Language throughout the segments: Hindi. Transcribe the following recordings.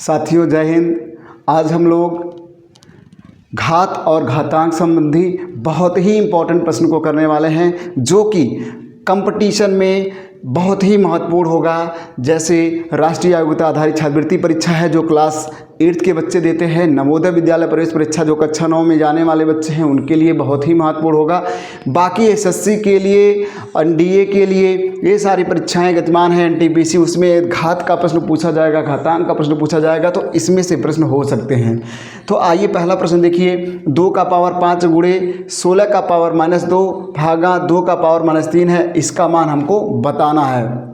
साथियों जय हिंद। आज हम लोग घात और घातांक संबंधी बहुत ही इम्पोर्टेंट प्रश्न को करने वाले हैं, जो कि कंपटीशन में बहुत ही महत्वपूर्ण होगा। जैसे राष्ट्रीय योग्यता आधारित छात्रवृत्ति परीक्षा है जो क्लास 8 के बच्चे देते हैं, नवोदय विद्यालय प्रवेश परीक्षा जो कक्षा 9 में जाने वाले बच्चे हैं उनके लिए बहुत ही महत्वपूर्ण होगा। बाकी एसएससी के लिए, एनडीए के लिए ये सारी परीक्षाएं गतिमान हैं, एनटीपीसी, उसमें घात का प्रश्न पूछा जाएगा, घातांक का प्रश्न पूछा जाएगा, तो इसमें से प्रश्न हो सकते हैं। तो आइए पहला प्रश्न देखिए। 2 का पावर 5 गुणे 16 का पावर -2 भागा 2 का पावर -3 है, इसका मान हमको बताना है।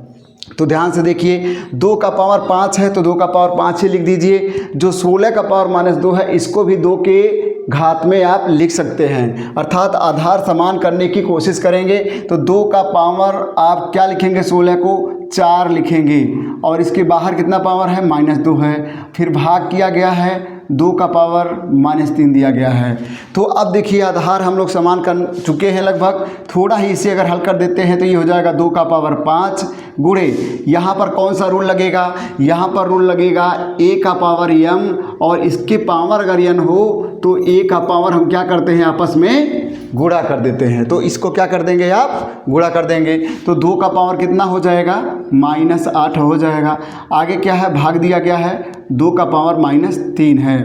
तो ध्यान से देखिए, 2 का पावर 5 है तो 2 का पावर 5 ही लिख दीजिए। जो 16 का पावर -2 है इसको भी 2 के घात में आप लिख सकते हैं, अर्थात आधार समान करने की कोशिश करेंगे। तो 2 का पावर आप क्या लिखेंगे, 16 को 4 लिखेंगे और इसके बाहर कितना पावर है, -2 है। फिर भाग किया गया है, 2 का पावर -3 दिया गया है। तो अब देखिए आधार हम लोग समान कर चुके हैं लगभग। थोड़ा ही इसे अगर हल कर देते हैं तो ये हो जाएगा 2 का पावर 5 गुणे, यहाँ पर कौन सा रूल लगेगा, यहाँ पर रूल लगेगा a का पावर m, और इसके पावर अगर n हो तो a का पावर हम क्या करते हैं, आपस में गुणा कर देते हैं। तो इसको क्या कर देंगे, आप गुणा कर देंगे। तो 2 का पावर कितना हो जाएगा, -8 हो जाएगा। आगे क्या है, भाग दिया गया है, 2 का पावर -3 है।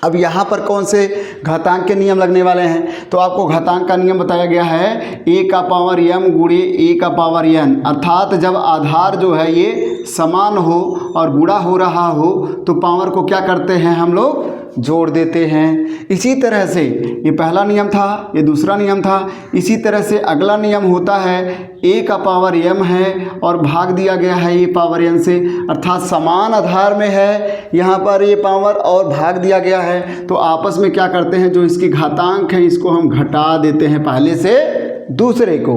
अब यहाँ पर कौन से घातांक के नियम लगने वाले हैं, तो आपको घातांक का नियम बताया गया है a का पावर m गुणे a का पावर n, अर्थात जब आधार जो है ये समान हो और गुणा हो रहा हो तो पावर को क्या करते हैं, हम लोग जोड़ देते हैं। इसी तरह से ये पहला नियम था, ये दूसरा नियम था। इसी तरह से अगला नियम होता है a का पावर m है और भाग दिया गया है ये पावर n से, अर्थात समान आधार में है यहाँ पर ये पावर और भाग दिया गया है। तो आपस में क्या करते हैं, जो इसकी घातांक है इसको हम घटा देते हैं पहले से दूसरे को।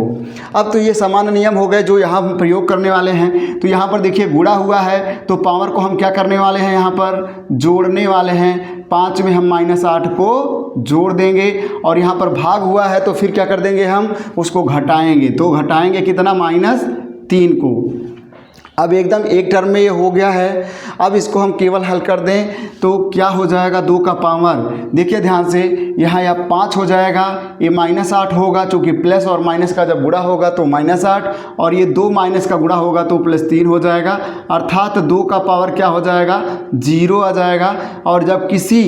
अब तो ये सामान्य नियम हो गए जो यहाँ हम प्रयोग करने वाले हैं। तो यहाँ पर देखिए गुणा हुआ है तो पावर को हम क्या करने वाले हैं, यहाँ पर जोड़ने वाले हैं। 5 में हम -8 को जोड़ देंगे और यहाँ पर भाग हुआ है तो फिर क्या कर देंगे, हम उसको घटाएंगे। तो घटाएंगे कितना, -3 को। अब एकदम एक टर्म में ये हो गया है। अब इसको हम केवल हल कर दें तो क्या हो जाएगा, 2 का पावर, देखिए ध्यान से, यहाँ या 5 हो जाएगा, ये -8 होगा, चूँकि प्लस और माइनस का जब गुणा होगा तो -8, और ये 2 माइनस का गुणा होगा तो +3 हो जाएगा, अर्थात 2 का पावर क्या हो जाएगा, 0 आ जाएगा। और जब किसी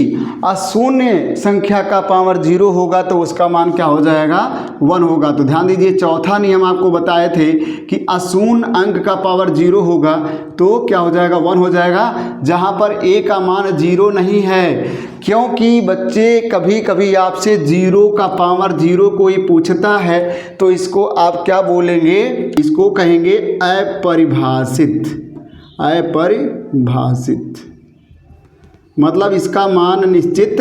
अशून्य संख्या का पावर 0 होगा तो उसका मान क्या हो जाएगा, 1 होगा। तो ध्यान दीजिए, चौथा नियम आपको बताए थे कि अशून्य अंक का पावर 0 होगा तो क्या हो जाएगा, 1 हो जाएगा, जहां पर a का मान 0 नहीं है। क्योंकि बच्चे कभी कभी आपसे 0 का पावर 0 कोई पूछता है तो इसको आप क्या बोलेंगे, इसको कहेंगे अपरिभाषित। अपरिभाषित मतलब इसका मान निश्चित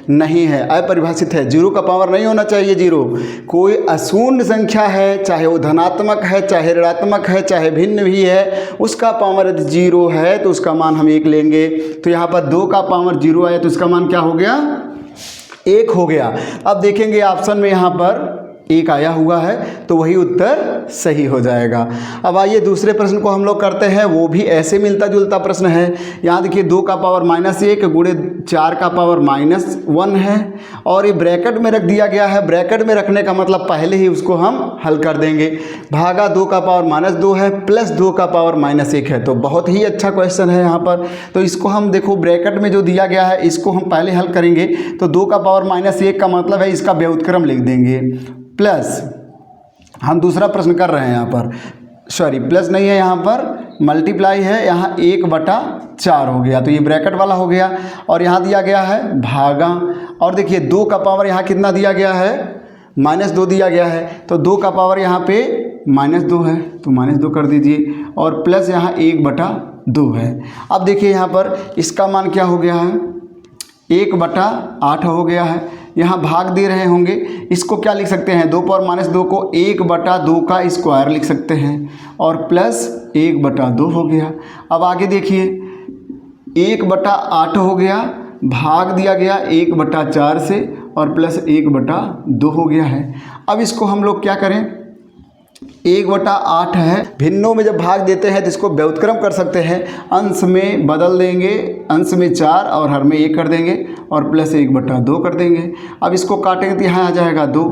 नहीं है, अपरिभाषित है। 0 का पावर नहीं होना चाहिए 0। कोई अशून्य संख्या है, चाहे वो धनात्मक है, चाहे ऋणात्मक है, चाहे भिन्न भी है, उसका पावर यदि 0 है तो उसका मान हम 1 लेंगे। तो यहाँ पर 2 का पावर 0 आया तो इसका मान क्या हो गया, 1 हो गया। अब देखेंगे ऑप्शन में यहाँ पर 1 आया हुआ है तो वही उत्तर सही हो जाएगा। अब आइए दूसरे प्रश्न को हम लोग करते हैं, वो भी ऐसे मिलता जुलता प्रश्न है। यहाँ देखिए 2 का पावर -1 गुणे 4 का पावर -1 है और ये ब्रैकेट में रख दिया गया है। ब्रैकेट में रखने का मतलब पहले ही उसको हम हल कर देंगे। भागा 2 का पावर -2 है प्लस 2 का पावर -1 है। तो बहुत ही अच्छा क्वेश्चन है यहाँ पर। तो इसको हम देखो ब्रैकेट में जो दिया गया है इसको हम पहले हल करेंगे। तो 2 का पावर -1 का मतलब है इसका व्युत्क्रम लिख देंगे, प्लस हम दूसरा प्रश्न कर रहे हैं यहाँ पर, सॉरी प्लस नहीं है, यहाँ पर मल्टीप्लाई है, यहाँ 1/4 हो गया। तो ये ब्रैकेट वाला हो गया और यहाँ दिया गया है भागा, और देखिए 2 का पावर यहाँ कितना दिया गया है, -2 दिया गया है। तो 2 का पावर यहाँ पे -2 है तो -2 कर दीजिए और प्लस यहाँ 1/2 है। अब देखिए यहाँ पर इसका मान क्या हो गया है, 1/8 हो गया है। यहाँ भाग दे रहे होंगे, इसको क्या लिख सकते हैं, 2 पावर -2 को 1/2 का स्क्वायर लिख सकते हैं और प्लस 1/2 हो गया। अब आगे देखिए 1/8 हो गया, भाग दिया गया 1/4 से और प्लस 1/2 हो गया है। अब इसको हम लोग क्या करें, 1/8 है। भिन्नों में जब भाग देते हैं तो इसको व्युत्क्रम कर सकते हैं, अंश में बदल देंगे, अंश में 4 और हर में 1 कर देंगे और प्लस 1/2 कर देंगे। अब इसको काटेंगे तो यहाँ आ जाएगा 2।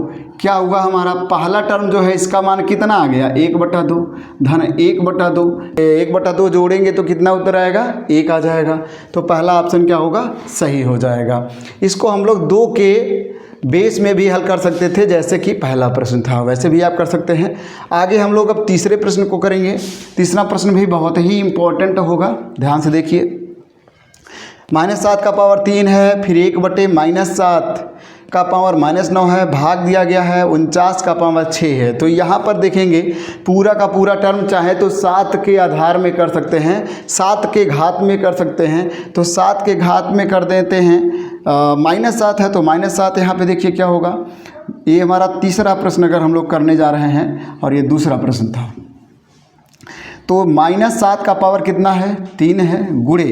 क्या हुआ हमारा पहला टर्म जो है इसका मान कितना आ गया 1/2 धन 1/2। 1/2 जोड़ेंगे तो कितना उत्तर आएगा 1 आ जाएगा। तो पहला ऑप्शन क्या होगा सही हो जाएगा। इसको हम लोग 2 के बेस में भी हल कर सकते थे जैसे कि पहला प्रश्न था, वैसे भी आप कर सकते हैं। आगे हम लोग अब तीसरे प्रश्न को करेंगे। तीसरा प्रश्न भी बहुत ही इम्पोर्टेंट होगा, ध्यान से देखिए। -7 का पावर 3 है, फिर 1/-7 का पावर -9 है, भाग दिया गया है 49 का पावर 6 है। तो यहाँ पर देखेंगे पूरा का पूरा टर्म चाहे तो 7 के आधार में कर सकते हैं, 7 के घात में कर सकते हैं। तो 7 के घात में कर देते हैं, -7 है तो -7 यहाँ पे देखिए क्या होगा। ये हमारा तीसरा प्रश्न अगर हम लोग करने जा रहे हैं और ये दूसरा प्रश्न था। तो -7 का पावर कितना है 3 है, गुणे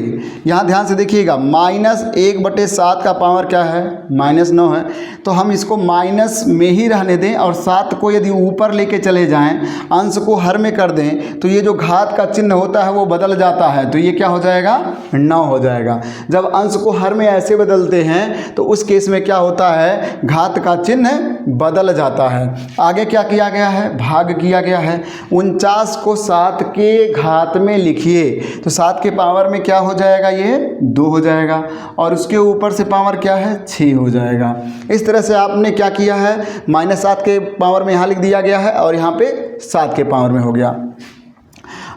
यहाँ ध्यान से देखिएगा -1/7 का पावर क्या है -9 है। तो हम इसको माइनस में ही रहने दें और 7 को यदि ऊपर लेके चले जाएं, अंश को हर में कर दें तो ये जो घात का चिन्ह होता है वो बदल जाता है। तो ये क्या हो जाएगा 9 हो जाएगा। जब अंश को हर में ऐसे बदलते हैं तो उस केस में क्या होता है घात का चिन्ह बदल जाता है। आगे क्या किया गया है भाग किया गया है। 49 को 7 के घात में लिखिए तो 7 के पावर में क्या हो जाएगा ये 2 हो जाएगा और उसके ऊपर से पावर क्या है 6 हो जाएगा। इस तरह से आपने क्या किया है -7 के पावर में यहाँ लिख दिया गया है और यहाँ पे 7 के पावर में हो गया।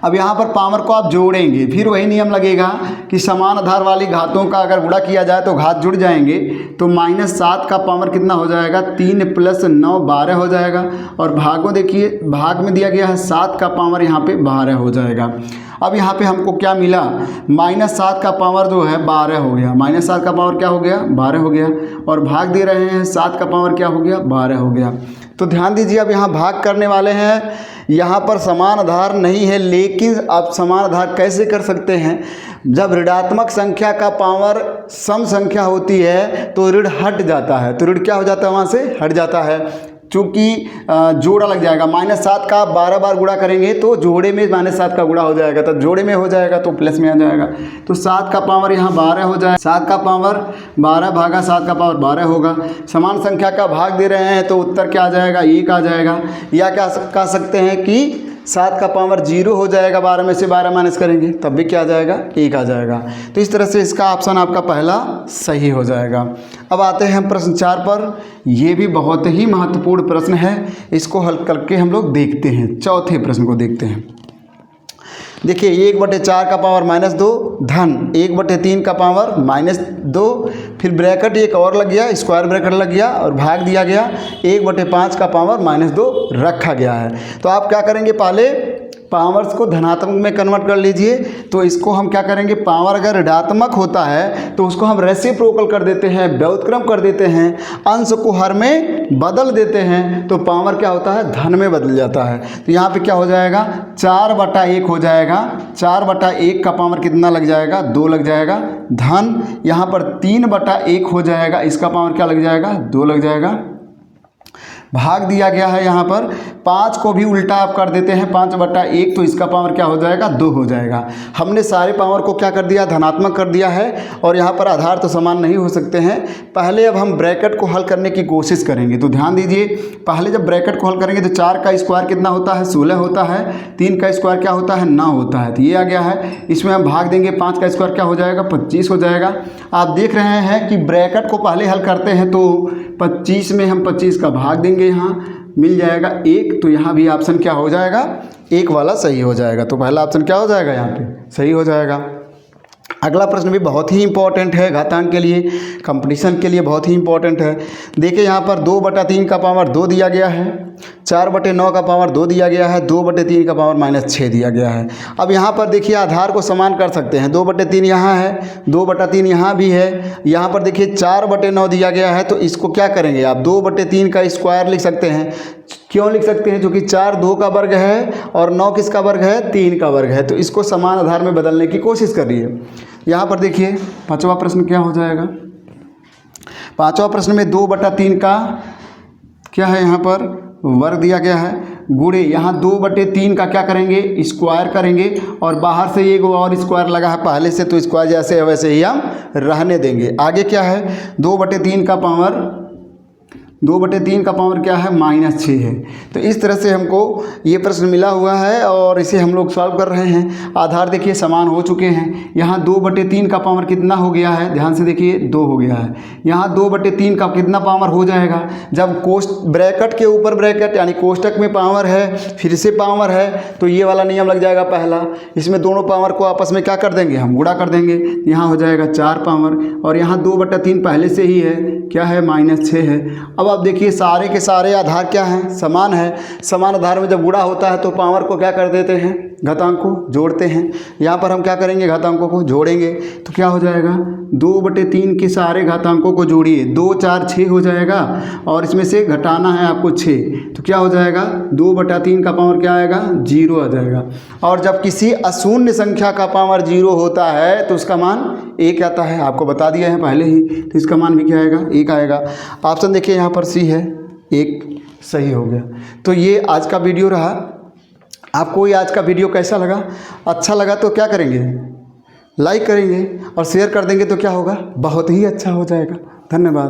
अब यहाँ पर पावर को आप जोड़ेंगे, फिर वही नियम लगेगा कि समान आधार वाली घातों का अगर गुणा किया जाए तो घात जुड़ जाएंगे। तो -7 का पावर कितना हो जाएगा 3 + 9 12 हो जाएगा और भागों देखिए भाग में दिया गया है 7 का पावर यहाँ पे 12 हो जाएगा। अब यहाँ पे हमको क्या मिला -7 का पावर जो है 12 हो गया, -7 का पावर क्या हो गया 12 हो गया और भाग दे रहे हैं 7 का पावर क्या हो गया 12 हो गया। तो ध्यान दीजिए अब यहाँ भाग करने वाले हैं, यहाँ पर समान आधार नहीं है, लेकिन आप समान आधार कैसे कर सकते हैं जब ऋणात्मक संख्या का पावर सम संख्या होती है तो ऋण हट जाता है। तो ऋण क्या हो जाता है वहाँ से हट जाता है चूँकि जोड़ा लग जाएगा। -7 का 12 बार गुणा करेंगे तो जोड़े में -7 का गुणा हो जाएगा, तब जोड़े में हो जाएगा तो प्लस में आ जाएगा। तो 7 का पावर यहाँ 12 हो जाएगा, 7 का पावर 12 भागा 7 का पावर 12 होगा। समान संख्या का भाग दे रहे हैं तो उत्तर क्या आ जाएगा 1 आ जाएगा। या क्या कह सकते हैं कि 7 का पावर 0 हो जाएगा, 12 में से 12 माइनस करेंगे तब भी क्या आ जाएगा 1 आ जाएगा। तो इस तरह से इसका ऑप्शन आपका पहला सही हो जाएगा। अब आते हैं प्रश्न 4 पर। ये भी बहुत ही महत्वपूर्ण प्रश्न है, इसको हल करके हम लोग देखते हैं। चौथे प्रश्न को देखते हैं। देखिए 1/4 का पावर -2 धन 1/3 का पावर -2, फिर ब्रैकेट एक और लग गया, स्क्वायर ब्रैकेट लग गया और भाग दिया गया 1/5 का पावर -2 रखा गया है। तो आप क्या करेंगे पहले पावर्स को धनात्मक में कन्वर्ट कर लीजिए। तो इसको हम क्या करेंगे पावर अगर ऋणात्मक होता है तो उसको हम रेसिप्रोकल कर देते हैं, व्युत्क्रम कर देते हैं, अंश को हर में बदल देते हैं तो पावर क्या होता है धन में बदल जाता है। तो यहाँ पे क्या हो जाएगा 4/1 हो जाएगा। 4/1 का पावर कितना लग जाएगा 2 लग जाएगा, धन यहाँ पर 3/1 हो जाएगा, इसका पावर क्या लग जाएगा 2 लग जाएगा। भाग दिया गया है यहाँ पर 5 को भी उल्टा आप कर देते हैं 5/1 तो इसका पावर क्या हो जाएगा 2 हो जाएगा। हमने सारे पावर को क्या कर दिया धनात्मक कर दिया है और यहाँ पर आधार तो समान नहीं हो सकते हैं। पहले अब हम ब्रैकेट को हल करने की कोशिश करेंगे। तो ध्यान दीजिए पहले जब ब्रैकेट को हल करेंगे तो 4 का स्क्वायर कितना होता है 16 होता है, 3 का स्क्वायर क्या होता है 9 होता है, तो ये आ गया है। इसमें हम भाग देंगे 5 का स्क्वायर क्या हो जाएगा 25 हो जाएगा। आप देख रहे हैं कि ब्रैकेट को पहले हल करते हैं तो 25 में हम 25 का भाग देंगे, यहाँ मिल जाएगा 1, तो यहाँ भी ऑप्शन क्या हो जाएगा 1 वाला सही हो जाएगा। तो पहला ऑप्शन क्या हो जाएगा यहाँ पे सही हो जाएगा। अगला प्रश्न भी बहुत ही इंपॉर्टेंट है, घातांक के लिए कंपटीशन के लिए बहुत ही इंपॉर्टेंट है। देखिए यहाँ पर 2/3 का पावर 2 दिया गया है, 4/9 का पावर 2 दिया गया है, 2/3 का पावर -6 दिया गया है। अब यहाँ पर देखिए आधार को समान कर सकते हैं, 2/3 यहाँ है, 2/3 यहाँ भी है। यहाँ पर देखिए 4/9 दिया गया है तो इसको क्या करेंगे आप 2/3 का स्क्वायर लिख सकते हैं। क्यों लिख सकते हैं क्योंकि 4 2 का वर्ग है और 9 किसका वर्ग है 3 का वर्ग है। तो इसको समान आधार में बदलने की कोशिश करिए। यहाँ पर देखिए 5वां प्रश्न क्या हो जाएगा। 5वां प्रश्न में 2/3 का क्या है यहाँ पर वर्ग दिया गया है गुणे यहाँ 2/3 का क्या करेंगे, स्क्वायर करेंगे, और बाहर से एक और स्क्वायर लगा है पहले से, तो स्क्वायर जैसे है वैसे ही हम रहने देंगे। आगे क्या है, 2/3 का पावर क्या है, -6 है। तो इस तरह से हमको ये प्रश्न मिला हुआ है और इसे हम लोग सॉल्व कर रहे हैं। आधार देखिए समान हो चुके हैं। यहाँ 2/3 का पावर कितना हो गया है, ध्यान से देखिए 2 हो गया है। यहाँ 2/3 का कितना पावर हो जाएगा, जब ब्रैकेट के ऊपर ब्रैकेट यानी कोष्टक में पावर है फिर से पावर है, तो ये वाला नियम लग जाएगा पहला। इसमें दोनों पावर को आपस में क्या कर देंगे, हम गुणा कर देंगे। यहाँ हो जाएगा 4 पावर, और यहाँ 2/3 पहले से ही है, क्या है, -6 है। अब आप देखिए सारे के सारे आधार क्या हैं, समान है। समान आधार में जब गुणा होता है तो पावर को क्या कर देते हैं, घातांक को जोड़ते हैं। यहाँ पर हम क्या करेंगे, घातांकों को जोड़ेंगे, तो क्या हो जाएगा, 2/3 के सारे घातांकों को जोड़िए, 2 4 6 हो जाएगा, और इसमें से घटाना है आपको 6, तो क्या हो जाएगा, 2/3 का पावर क्या आएगा, 0 आ जाएगा। और जब किसी अशून्य संख्या का पावर 0 होता है तो उसका मान 1 आता है, आपको बता दिया है पहले ही, तो इसका मान भी क्या आएगा, 1 आएगा। ऑप्शन देखिए यहाँ पर सी है, 1 सही हो गया। तो ये आज का वीडियो रहा। आपको ये आज का वीडियो कैसा लगा, अच्छा लगा तो क्या करेंगे, लाइक करेंगे, और शेयर कर देंगे तो क्या होगा, बहुत ही अच्छा हो जाएगा। धन्यवाद।